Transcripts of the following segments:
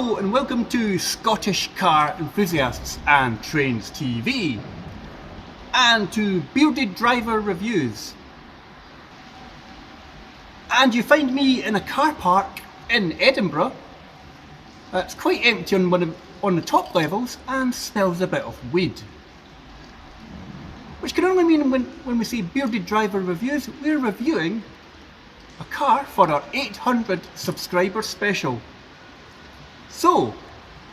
Hello and welcome to Scottish Car Enthusiasts and Trains TV and to Bearded Driver Reviews. And you find me in a car park in Edinburgh. It's quite empty on the top levels and smells a bit of weed. Which can only mean when we say Bearded Driver Reviews, we're reviewing a car for our 800 subscriber special. So,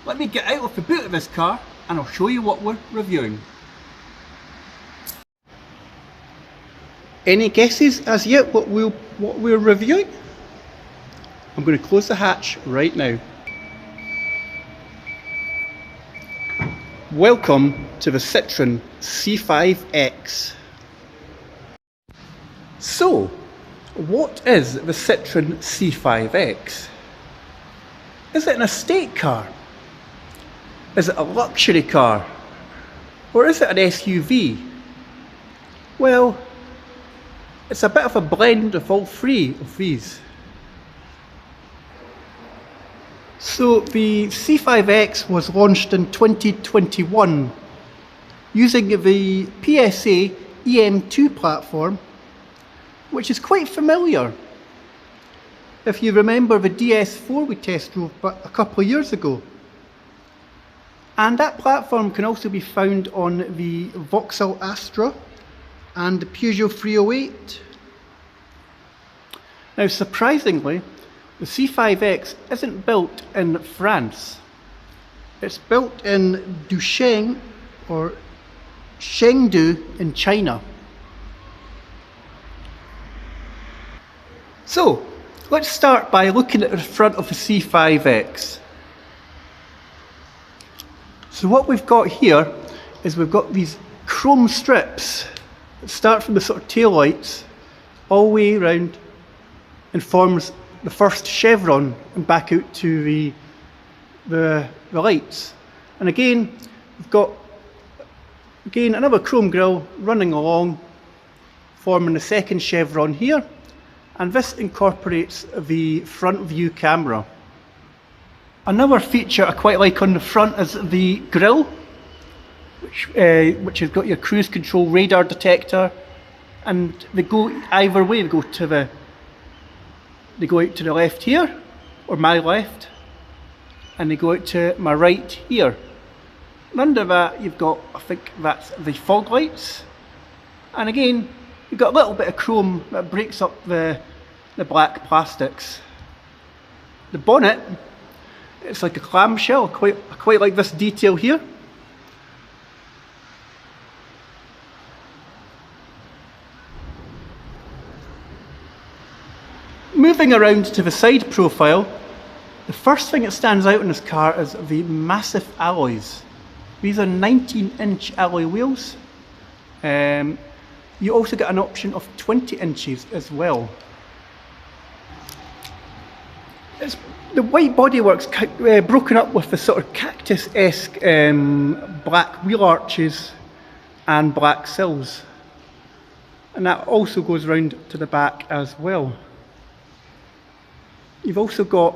let me get out of the boot of this car and I'll show you what we're reviewing. Any guesses as yet what we're reviewing? I'm going to close the hatch right now. Welcome to the Citroen C5X. So, what is the Citroen C5X? Is it an estate car? Is it a luxury car? Or is it an SUV? Well, it's a bit of a blend of all three of these. So the C5X was launched in 2021 using the PSA EM2 platform, which is quite familiar. If you remember the DS4 we test drove a couple of years ago. And that platform can also be found on the Vauxhall Astra and the Peugeot 308. Now surprisingly, the C5X isn't built in France. It's built in Ducheng or Chengdu in China. So, let's start by looking at the front of the C5X. So what we've got here is we've got these chrome strips that start from the sort of tail lights all the way around and forms the first chevron and back out to the lights. And again, we've got another chrome grille running along, forming the second chevron here. And this incorporates the front view camera. Another feature I quite like on the front is the grille, which has got your cruise control radar detector, and they go either way. They go out to the left here, or my left, and they go out to my right here. And under that you've got, I think that's the fog lights, and again you've got a little bit of chrome that breaks up the black plastics. The bonnet, it's like a clamshell. I quite like this detail here. Moving around to the side profile, the first thing that stands out in this car is the massive alloys. These are 19-inch alloy wheels. You also get an option of 20 inches as well. The white bodywork's broken up with the sort of cactus-esque black wheel arches and black sills. And that also goes round to the back as well. You've also got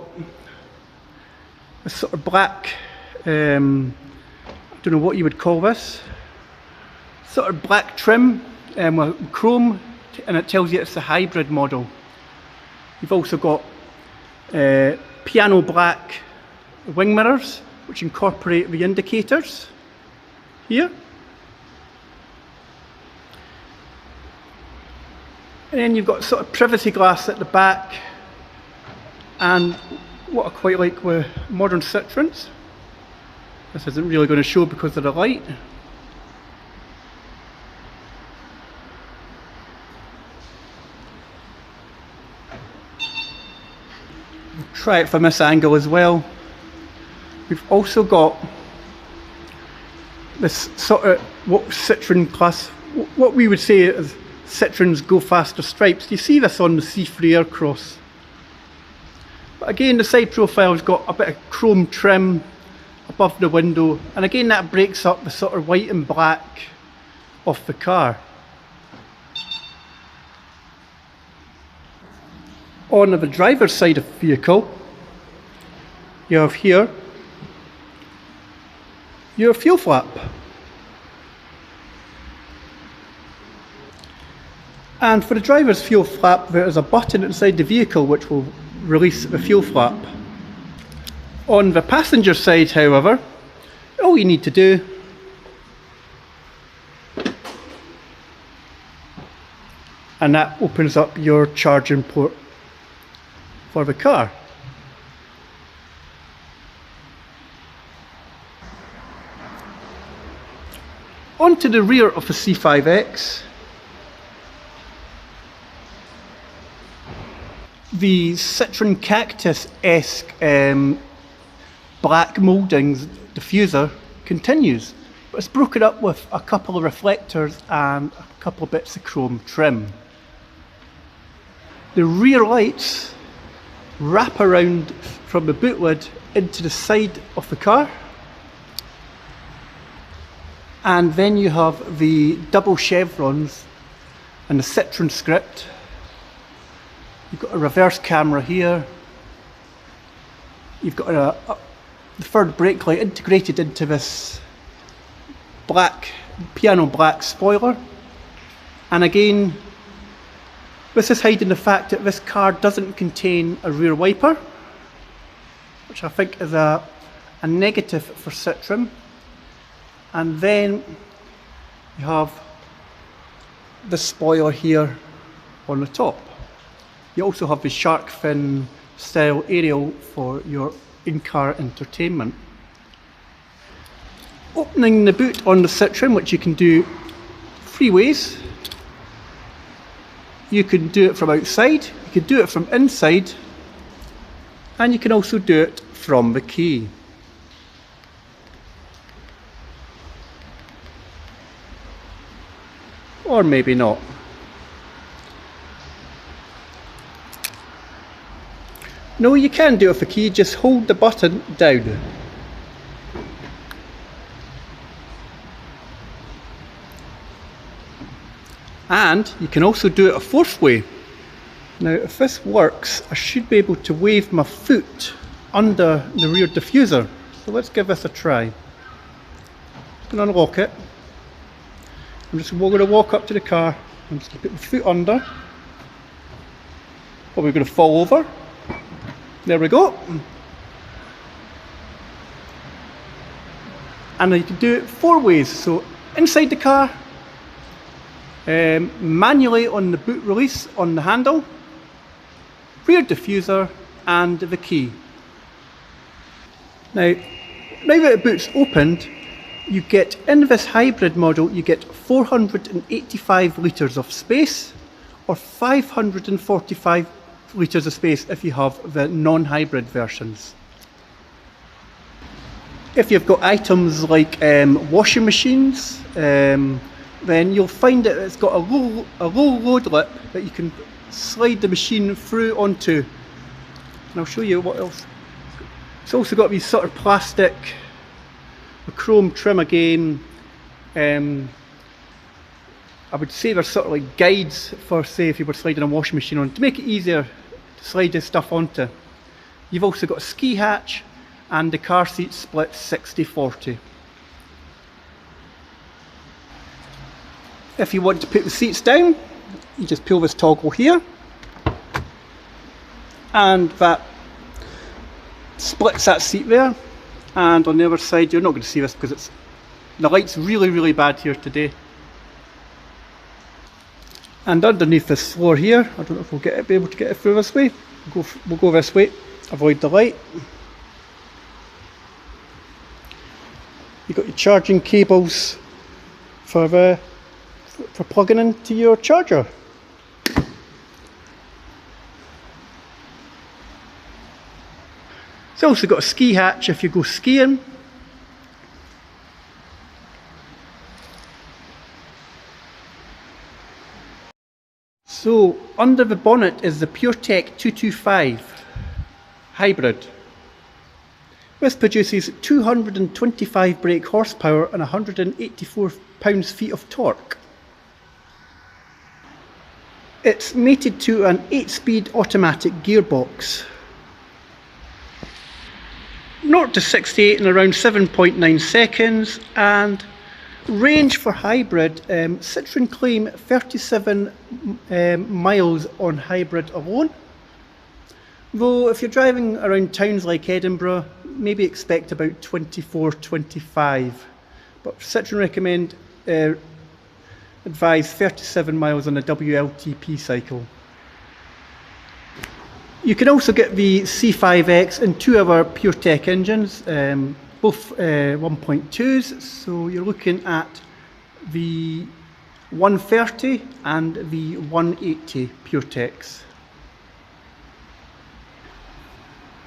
a sort of black, I don't know what you would call this, sort of black trim with chrome, and it tells you it's the hybrid model. You've also got piano black wing mirrors, which incorporate the indicators here. And then you've got sort of privacy glass at the back, and what I quite like with modern Citroens, this isn't really going to show because of the light. Try it from this angle as well. We've also got this sort of what Citroen class, what we would say is Citroen's Go Faster stripes. You see this on the C3 Aircross. But again, the side profile's got a bit of chrome trim above the window, and again that breaks up the sort of white and black of the car. On the driver's side of the vehicle, you have here your fuel flap. And for the driver's fuel flap, there is a button inside the vehicle which will release the fuel flap. On the passenger side, however, all you need to do and that opens up your charging port for the car. Onto the rear of the C5X. The Citroen Cactus-esque black mouldings diffuser continues, but it's broken up with a couple of reflectors and a couple of bits of chrome trim. The rear lights wrap around from the boot lid into the side of the car, and then you have the double chevrons and the Citroen script. You've got a reverse camera here. You've got the third brake light integrated into this piano black spoiler. And again, this is hiding the fact that this car doesn't contain a rear wiper, which I think is a negative for Citroen. And then you have the spoiler here on the top. You also have the shark fin style aerial for your in-car entertainment. Opening the boot on the Citroen, which you can do three ways. You can do it from outside, you can do it from inside, and you can also do it from the key. Or maybe not. No, you can do it with the key, just hold the button down. And you can also do it a fourth way. Now if this works, I should be able to wave my foot under the rear diffuser. So let's give this a try. I'm going to unlock it. I'm just going to walk up to the car. I'm just going to put my foot under. Probably going to fall over. There we go. And you can do it four ways. So inside the car, manually on the boot release on the handle, rear diffuser and the key. Now that the boot's opened, you get, in this hybrid model, you get 485 litres of space, or 545 litres of space if you have the non-hybrid versions. If you've got items like washing machines, then you'll find that it's got a low load lip that you can slide the machine through onto. And I'll show you what else. It's also got these sort of plastic, a chrome trim again. I would say they're sort of like guides for, say, if you were sliding a washing machine on, to make it easier to slide this stuff onto. You've also got a ski hatch, and the car seat split 60-40. If you want to put the seats down, you just pull this toggle here, and that splits that seat there. And on the other side, you're not going to see this because the light's really bad here today. And underneath this floor here, I don't know if we'll be able to get it through this way. We'll go this way, avoid the light. You've got your charging cables for plugging into your charger. It's also got a ski hatch if you go skiing. So under the bonnet is the Puretech 225 hybrid. This produces 225 brake horsepower and 184 pounds-feet of torque. It's mated to an 8-speed automatic gearbox. 0 to 68 in around 7.9 seconds, and range for hybrid, Citroen claim 37 miles on hybrid alone. Though if you're driving around towns like Edinburgh, maybe expect about 24-25. But Citroen recommend advise 37 miles on a WLTP cycle. You can also get the C5X and 2 other Puretech engines, both 1.2s, so you're looking at the 130 and the 180 Puretechs.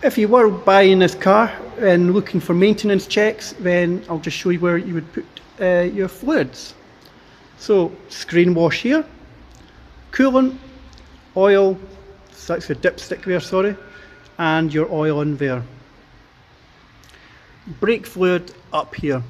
If you were buying this car and looking for maintenance checks, then I'll just show you where you would put your fluids. So, screen wash here, coolant, oil, that's your dipstick there, sorry, and your oil in there. Brake fluid up here.